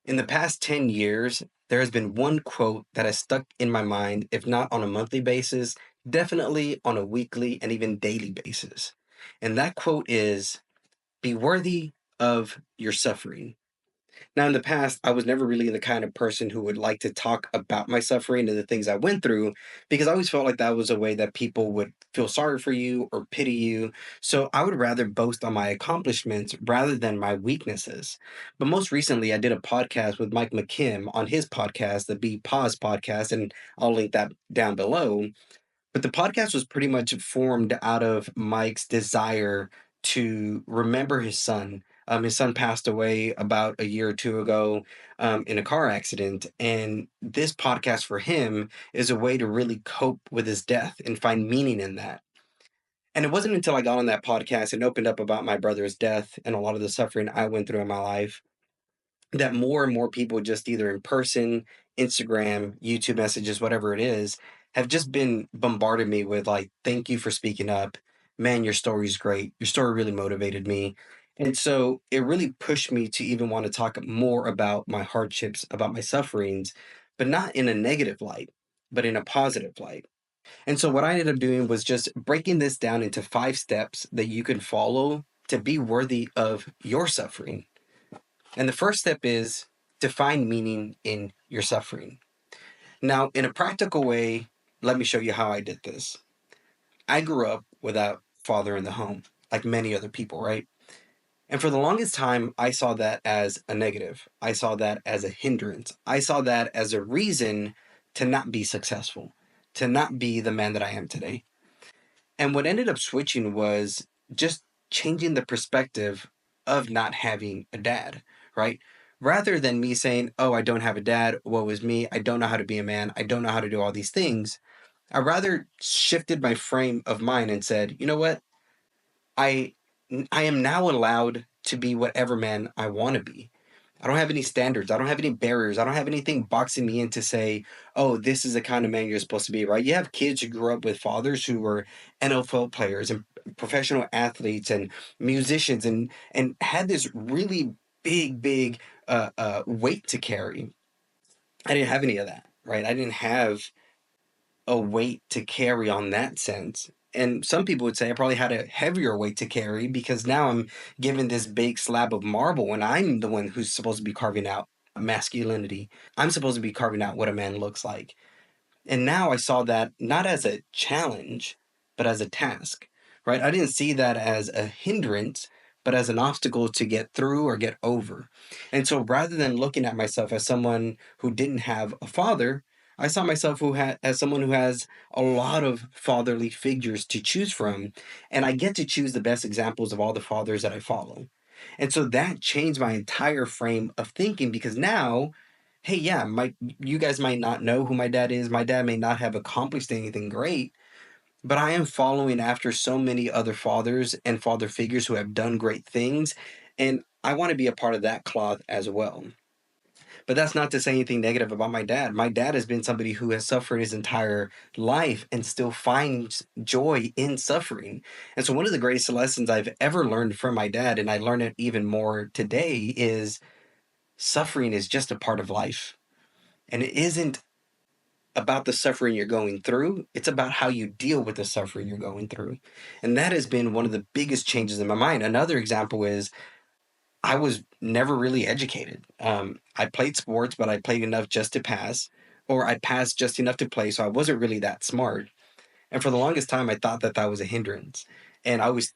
In the past 10 years, there has been one quote that has stuck in my mind, if not on a monthly basis, definitely on a weekly and even daily basis. And that quote is, be worthy of your suffering. Now, in the past, I was never really the kind of person who would like to talk about my suffering and the things I went through because I always felt like that was a way that people would feel sorry for you or pity you. So I would rather boast on my accomplishments rather than my weaknesses. But most recently, I did a podcast with Mike McKim on his podcast, the Be Pause podcast, and I'll link that down below. But the podcast was pretty much formed out of Mike's desire to remember his son. His son passed away about a year or two ago in a car accident. And this podcast for him is a way to really cope with his death and find meaning in that. And it wasn't until I got on that podcast and opened up about my brother's death and a lot of the suffering I went through in my life that more and more people just either in person, Instagram, YouTube messages, whatever it is, have just been bombarded me with like, thank you for speaking up. Man, your story's great. Your story really motivated me. And so it really pushed me to even want to talk more about my hardships, about my sufferings, but not in a negative light, but in a positive light. And so what I ended up doing was just breaking this down into 5 steps that you can follow to be worthy of your suffering. And the first step is to find meaning in your suffering. Now, in a practical way, let me show you how I did this. I grew up without father in the home, like many other people, right? And for the longest time, I saw that as a negative. I saw that as a hindrance. I saw that as a reason to not be successful, to not be the man that I am today. And what ended up switching was just changing the perspective of not having a dad, right? Rather than me saying, oh, I don't have a dad, woe is me, I don't know how to be a man, I don't know how to do all these things, I rather shifted my frame of mind and said, you know what? I I am now allowed to be whatever man I want to be. I don't have any standards. I don't have any barriers. I don't have anything boxing me in to say, oh, this is the kind of man you're supposed to be, right? You have kids who grew up with fathers who were NFL players and professional athletes and musicians and had this really big weight to carry. I didn't have any of that, right? I didn't have a weight to carry on that sense. And some people would say I probably had a heavier weight to carry because now I'm given this big slab of marble and I'm the one who's supposed to be carving out masculinity. I'm supposed to be carving out what a man looks like. And now I saw that not as a challenge, but as a task, right? I didn't see that as a hindrance, but as an obstacle to get through or get over. And so rather than looking at myself as someone who didn't have a father, I saw myself as someone who has a lot of fatherly figures to choose from. And I get to choose the best examples of all the fathers that I follow. And so that changed my entire frame of thinking because now, hey, yeah, you guys might not know who my dad is. My dad may not have accomplished anything great, but I am following after so many other fathers and father figures who have done great things. And I want to be a part of that cloth as well. But that's not to say anything negative about my dad. My dad has been somebody who has suffered his entire life and still finds joy in suffering. And so, one of the greatest lessons I've ever learned from my dad, and I learn it even more today, is suffering is just a part of life. And it isn't about the suffering you're going through. It's about how you deal with the suffering you're going through. And that has been one of the biggest changes in my mind. Another example is I was never really educated. I played sports, but I played enough just to pass, or I passed just enough to play. So I wasn't really that smart. And for the longest time, I thought that that was a hindrance. And I always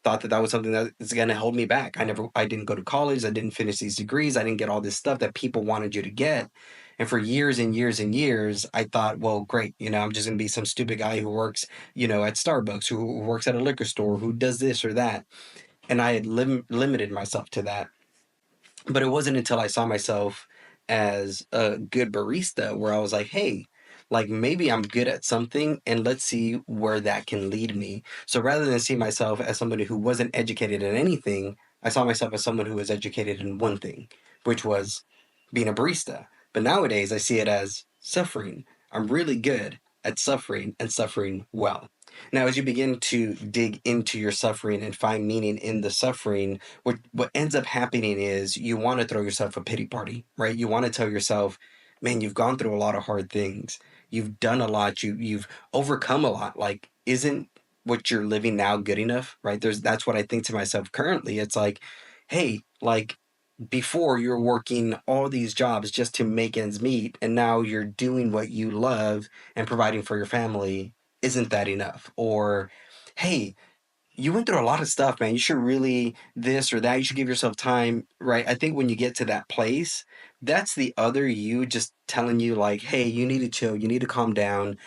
thought that that was something that is going to hold me back. I didn't go to college. I didn't finish these degrees. I didn't get all this stuff that people wanted you to get. And for years and years and years, I thought, well, great. I'm just going to be some stupid guy who works, at Starbucks, who works at a liquor store, who does this or that. And I had limited myself to that. But it wasn't until I saw myself as a good barista where I was like, hey, like maybe I'm good at something and let's see where that can lead me. So rather than see myself as somebody who wasn't educated in anything, I saw myself as someone who was educated in one thing, which was being a barista. But nowadays I see it as suffering. I'm really good at suffering and suffering well. Now, as you begin to dig into your suffering and find meaning in the suffering, what ends up happening is you want to throw yourself a pity party, right? You want to tell yourself, man, you've gone through a lot of hard things. You've done a lot. You've overcome a lot. Like, isn't what you're living now good enough, right? That's what I think to myself currently. It's like, hey, like before you're working all these jobs just to make ends meet, and now you're doing what you love and providing for your family. Isn't that enough? Or, hey, you went through a lot of stuff, man. You should really this or that. You should give yourself time, right? I think when you get to that place, that's the other you just telling you, like, hey, you need to chill, you need to calm down.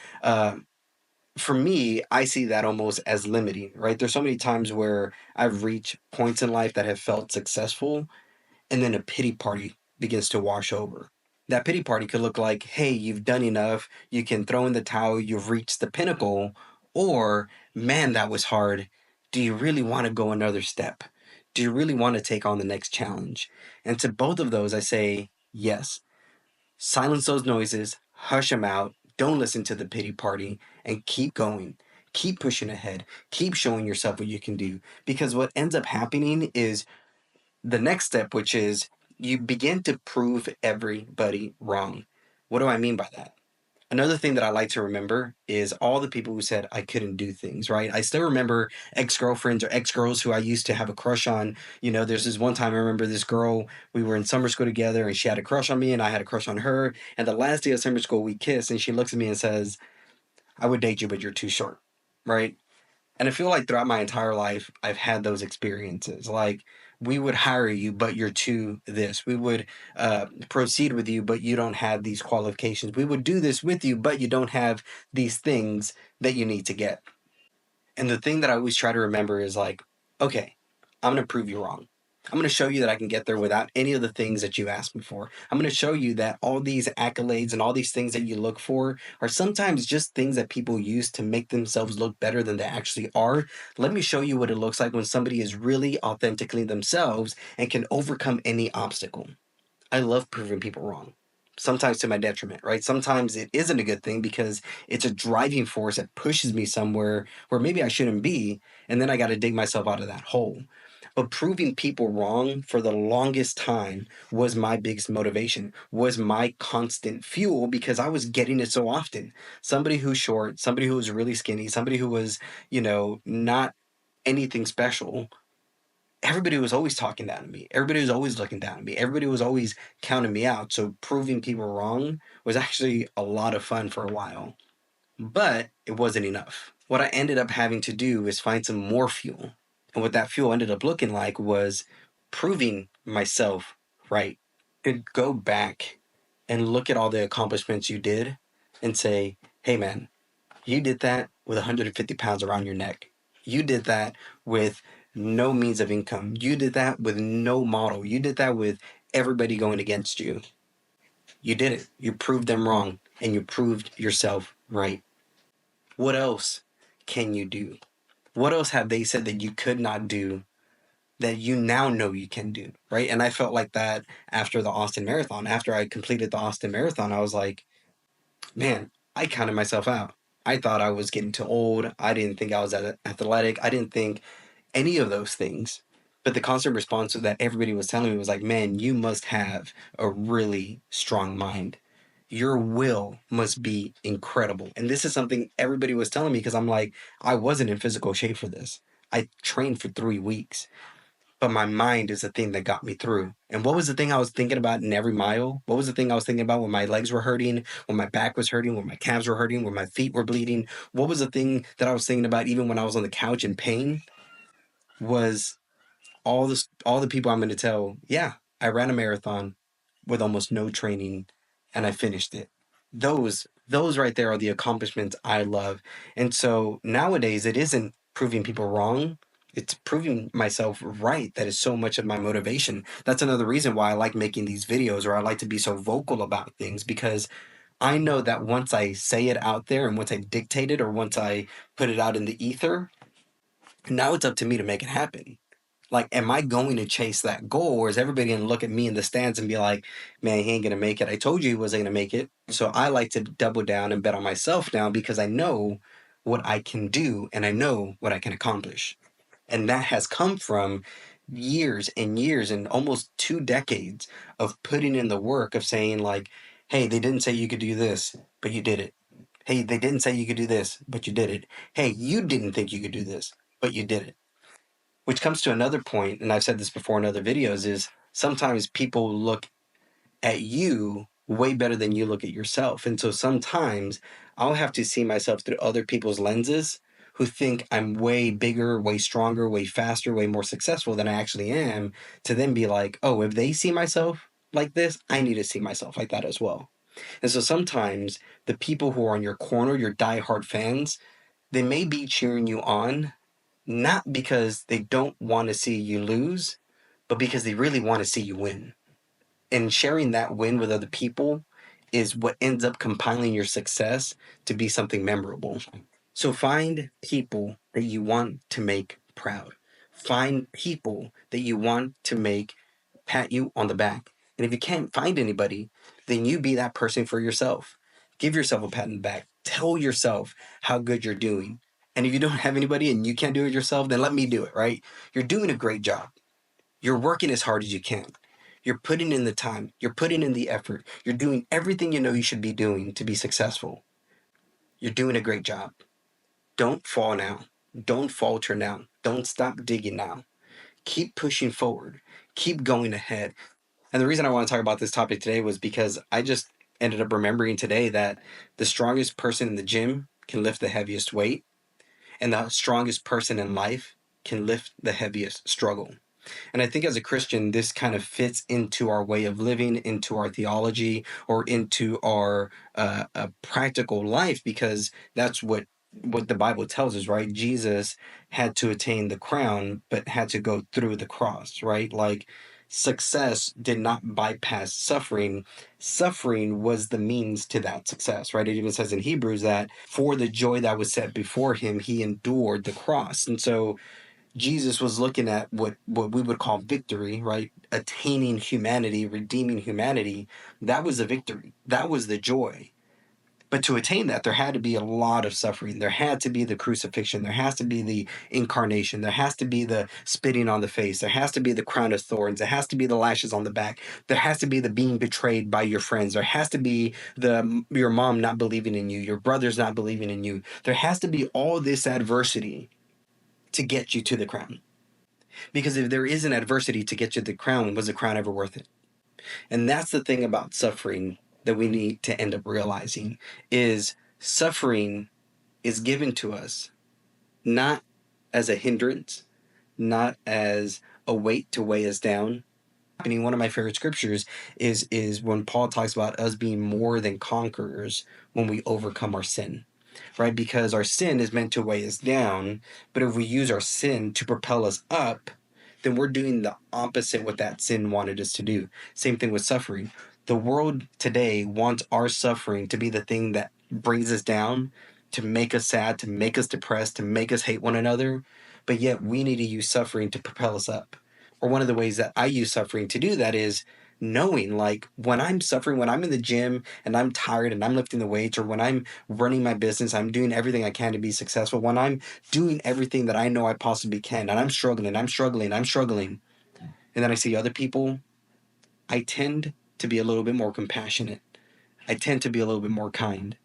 For me, I see that almost as limiting, right? There's so many times where I've reached points in life that have felt successful, and then a pity party begins to wash over. That pity party could look like, hey, you've done enough, you can throw in the towel, you've reached the pinnacle, or man, that was hard. Do you really want to go another step? Do you really want to take on the next challenge? And to both of those, I say, yes. Silence those noises, hush them out, don't listen to the pity party, and keep going. Keep pushing ahead. Keep showing yourself what you can do. Because what ends up happening is the next step, which is you begin to prove everybody wrong. What do I mean by that? Another thing that I like to remember is all the people who said I couldn't do things, right? I still remember ex girlfriends or ex girls who I used to have a crush on. You know, there's this one time I remember this girl, we were in summer school together and she had a crush on me and I had a crush on her. And the last day of summer school, we kissed and she looks at me and says, I would date you, but you're too short, right? And I feel like throughout my entire life, I've had those experiences. Like, we would hire you, but you're too this. We would proceed with you, but you don't have these qualifications. We would do this with you, but you don't have these things that you need to get. And the thing that I always try to remember is like, okay, I'm going to prove you wrong. I'm going to show you that I can get there without any of the things that you asked me for. I'm going to show you that all these accolades and all these things that you look for are sometimes just things that people use to make themselves look better than they actually are. Let me show you what it looks like when somebody is really authentically themselves and can overcome any obstacle. I love proving people wrong. Sometimes to my detriment, right? Sometimes it isn't a good thing because it's a driving force that pushes me somewhere where maybe I shouldn't be, and then I got to dig myself out of that hole. But proving people wrong for the longest time was my biggest motivation, was my constant fuel because I was getting it so often. Somebody who's short, somebody who was really skinny, somebody who was, not anything special, everybody was always talking down to me. Everybody was always looking down at me. Everybody was always counting me out. So proving people wrong was actually a lot of fun for a while. But it wasn't enough. What I ended up having to do is find some more fuel. And what that fuel ended up looking like was proving myself right. To go back and look at all the accomplishments you did and say, hey man, you did that with 150 pounds around your neck. You did that with no means of income. You did that with no model. You did that with everybody going against you. You did it. You proved them wrong and you proved yourself right. What else can you do? What else have they said that you could not do that you now know you can do? Right. And I felt like that after the Austin Marathon. After I completed the Austin Marathon, I was like, man, I counted myself out. I thought I was getting too old. I didn't think I was athletic. I didn't think any of those things. But the constant response that everybody was telling me was like, man, you must have a really strong mind. Your will must be incredible. And this is something everybody was telling me because I'm like, I wasn't in physical shape for this. I trained for 3 weeks, but my mind is the thing that got me through. And what was the thing I was thinking about in every mile? What was the thing I was thinking about when my legs were hurting, when my back was hurting, when my calves were hurting, when my feet were bleeding? What was the thing that I was thinking about even when I was on the couch in pain? Was all the people I'm going to tell, yeah, I ran a marathon with almost no training and I finished it. Those right there are the accomplishments I love. And so nowadays it isn't proving people wrong. It's proving myself right that is so much of my motivation. That's another reason why I like making these videos or I like to be so vocal about things because I know that once I say it out there and once I dictate it or once I put it out in the ether, now it's up to me to make it happen. Like, am I going to chase that goal, or is everybody going to look at me in the stands and be like, man, he ain't going to make it. I told you he wasn't going to make it. So I like to double down and bet on myself now because I know what I can do and I know what I can accomplish. And that has come from years and years and almost 2 decades of putting in the work of saying, like, hey, they didn't say you could do this, but you did it. Hey, they didn't say you could do this, but you did it. Hey, you didn't think you could do this, but you did it. Which comes to another point, and I've said this before in other videos, is sometimes people look at you way better than you look at yourself. And so sometimes I'll have to see myself through other people's lenses who think I'm way bigger, way stronger, way faster, way more successful than I actually am, to then be like, oh, if they see myself like this, I need to see myself like that as well. And so sometimes the people who are on your corner, your diehard fans, they may be cheering you on, not because they don't want to see you lose, but because they really want to see you win. And sharing that win with other people is what ends up compiling your success to be something memorable. So find people that you want to make proud. Find people that you want to make pat you on the back. And if you can't find anybody, then you be that person for yourself. Give yourself a pat on the back. Tell yourself how good you're doing. And if you don't have anybody and you can't do it yourself, then let me do it, right? You're doing a great job. You're working as hard as you can. You're putting in the time. You're putting in the effort. You're doing everything you know you should be doing to be successful. You're doing a great job. Don't fall now. Don't falter now. Don't stop digging now. Keep pushing forward. Keep going ahead. And the reason I want to talk about this topic today was because I just ended up remembering today that the strongest person in the gym can lift the heaviest weight, and the strongest person in life can lift the heaviest struggle. And I think as a Christian, this kind of fits into our way of living, into our theology, or into our practical life, because that's what the Bible tells us, right? Jesus had to attain the crown, but had to go through the cross, right? Like, success did not bypass suffering. Suffering was the means to that success, right? It even says in Hebrews that for the joy that was set before him, he endured the cross. And so Jesus was looking at what we would call victory, right? Attaining humanity, redeeming humanity. That was the victory. That was the joy. But to attain that, there had to be a lot of suffering. There had to be the crucifixion. There has to be the incarnation. There has to be the spitting on the face. There has to be the crown of thorns. There has to be the lashes on the back. There has to be the being betrayed by your friends. There has to be your mom not believing in you, your brothers not believing in you. There has to be all this adversity to get you to the crown. Because if there is an adversity to get you the crown, was the crown ever worth it? And that's the thing about suffering that we need to end up realizing, is suffering is given to us not as a hindrance, not as a weight to weigh us down. One of my favorite scriptures is when Paul talks about us being more than conquerors when we overcome our sin, right? Because our sin is meant to weigh us down, but if we use our sin to propel us up, then we're doing the opposite what that sin wanted us to do. Same thing with suffering. The world today wants our suffering to be the thing that brings us down, to make us sad, to make us depressed, to make us hate one another. But yet we need to use suffering to propel us up. Or one of the ways that I use suffering to do that is knowing, like, when I'm suffering, when I'm in the gym and I'm tired and I'm lifting the weights, or when I'm running my business, I'm doing everything I can to be successful, when I'm doing everything that I know I possibly can, and I'm struggling, and then I see other people, I tend to be a little bit more compassionate. I tend to be a little bit more kind,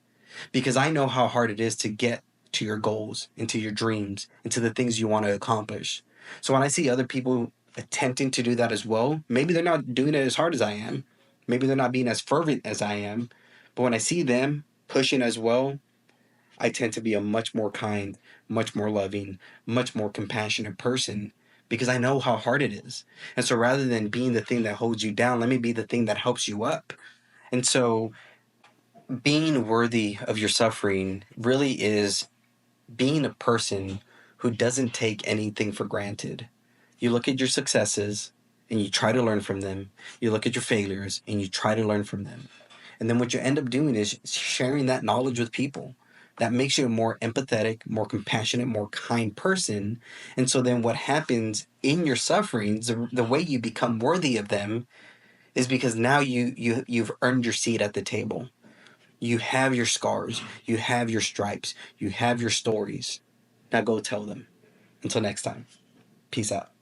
because I know how hard it is to get to your goals, into your dreams, into the things you want to accomplish. So when I see other people attempting to do that as well, maybe they're not doing it as hard as I am. Maybe they're not being as fervent as I am. But when I see them pushing as well, I tend to be a much more kind, much more loving, much more compassionate person, because I know how hard it is. And so rather than being the thing that holds you down, let me be the thing that helps you up. And so being worthy of your suffering really is being a person who doesn't take anything for granted. You look at your successes and you try to learn from them. You look at your failures and you try to learn from them. And then what you end up doing is sharing that knowledge with people. That makes you a more empathetic, more compassionate, more kind person. And so then what happens in your sufferings, the way you become worthy of them is because now you've earned your seat at the table. You have your scars, you have your stripes, you have your stories. Now go tell them. Until next time. Peace out.